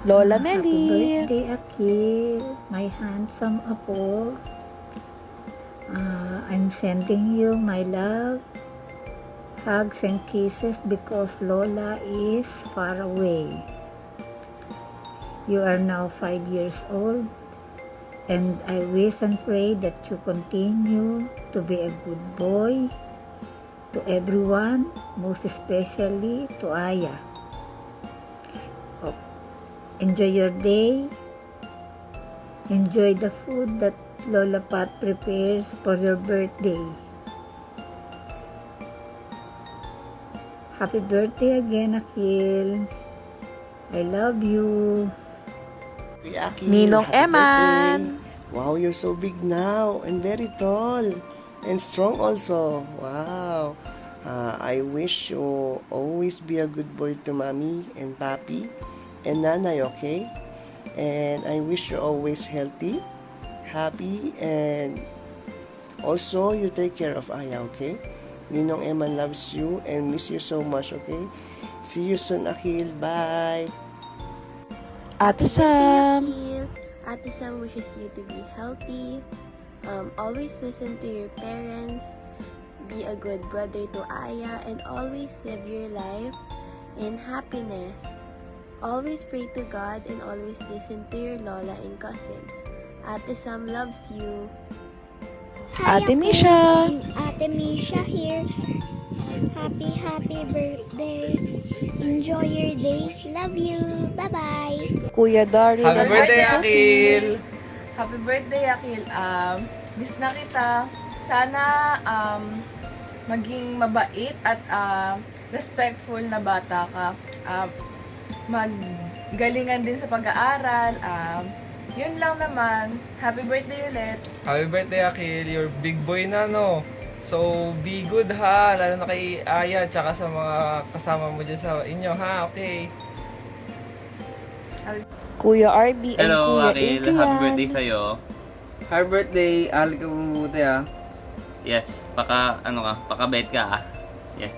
Lola Happy Meli. birthday, Akil, my handsome apo. I'm sending you my love, hugs and kisses because Lola is far away. You are now 5 years old, and I wish and pray that you continue to be a good boy to everyone, most especially to Aya. Oh, enjoy your day. Enjoy the food that Lola Pat prepares for your birthday. Happy birthday again, Akil. I love you. Hey, Akil, Ninong happy Eman. birthday. Wow, you're so big now and very tall and strong also. Wow. I wish you always be a good boy to mommy and papi and nanay, okay? And I wish you always healthy, happy, and also you take care of Aya, okay? Ninong Eman loves you and miss you so much, okay? See you soon, Akil. Bye. Ate Sam. Akil. Ate Sam wishes you to be healthy, always listen to your parents, be a good brother to Aya, and always live your life in happiness. Always pray to God and always listen to your Lola and cousins. Ate Sam loves you. Ate Misha. Ate Misha here. Happy birthday. Enjoy your day. Love you. Bye-bye. Kuya Daryl. Happy and birthday, Ate Sophie. Akil! Happy birthday, Akil. Miss na kita. Sana maging mabait at respectful na bata ka. Maggalingan din sa pag-aaral. Yun lang naman. Happy birthday ulit. Happy birthday, Akil! You're big boy na, no? So, be good, ha? Lalo na kay Aya, tsaka sa mga kasama mo dyan sa inyo, ha? Okay? Kuya RB and Hello, Kuya Akil. Adrian. Happy birthday sa'yo. Happy birthday. Ahal ka mabuti, ah. Yes. Pakabait ka, ah. Yes.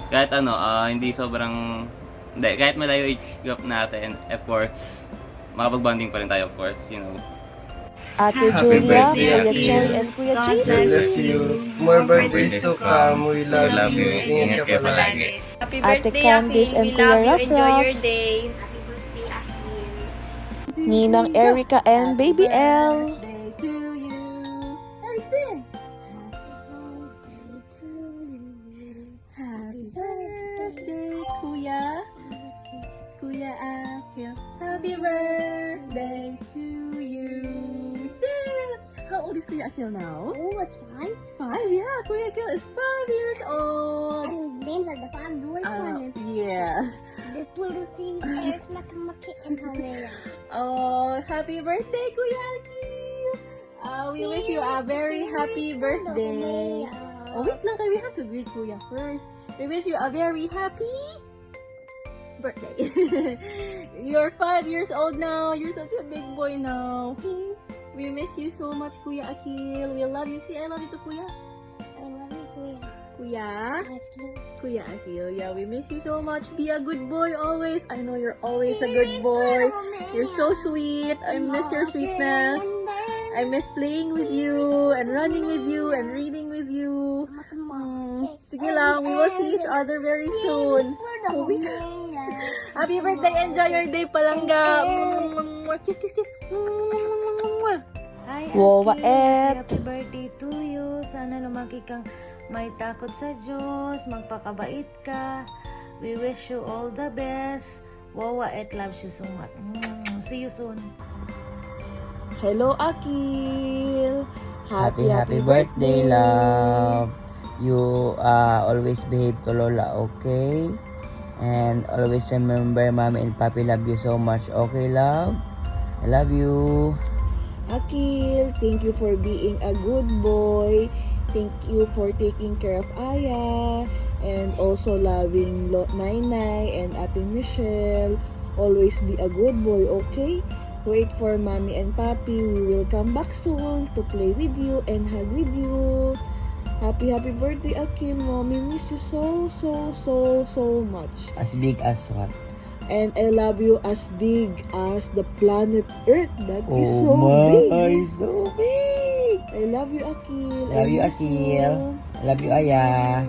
Kahit hindi sobrang... Hindi, kahit malayo age gap natin, of course, makapag-bonding pa rin tayo, of course, you know. Ate Happy Julia, birthday, Kuya Akil. Joy, and Kuya God JC. Bless you. More birthdays to come. We love you. Ingat ka palagi. Happy Ate Candice and Kuya Rafraf. day. Happy birthday, Akil. Ninang Erica and Baby L. Happy birthday, Kuya. Kuya Akil. Happy birthday to you. How old is Kuya Akil now? Oh, it's 5? 5, yeah. Kuya Akil is 5 years old. And names are the 5 boys one. Yeah. This little thing is Makamaki and Halea. Oh, happy birthday, Kuya Akil. We wish you a very happy birthday. Oh, wait lang kayo. We have to greet Kuya first. We wish you a very happy birthday. You're 5 years old now. You're such a big boy now. We miss you so much, Kuya Akil. We love you. See, I love you to Kuya. I love you, Kuya. Kuya? Akil. Kuya Akil. Yeah, we miss you so much. Be a good boy always. I know you're always a good boy. You're so sweet. I miss your sweetness. I miss playing with you and running with you and reading with you. Sige lang, we will see each other very soon. Happy birthday! Enjoy your day, Palangga! Kiss, kiss, kiss! Hi, Wawa Akil. et. Happy birthday to you. Sana lumaki kang may takot sa Diyos, magpakabait ka. We wish you all the best. Wawa et loves you so much. See you soon. Hello, Akil! Happy birthday, love. You always behave to Lola, okay? And always remember, Mommy and Papi love you so much, okay, love? I love you. Akil, thank you for being a good boy. Thank you for taking care of Aya. And also loving Nainay and Ate Michelle. Always be a good boy, okay? Wait for Mommy and Papi. We will come back soon to play with you and hug with you. Happy birthday, Akil. Mommy miss you so much. As big as what? And I love you as big as the planet Earth. That is so my, big. so big. I love you, Akil. Love I you, miss Akil. you. Love you, Aya.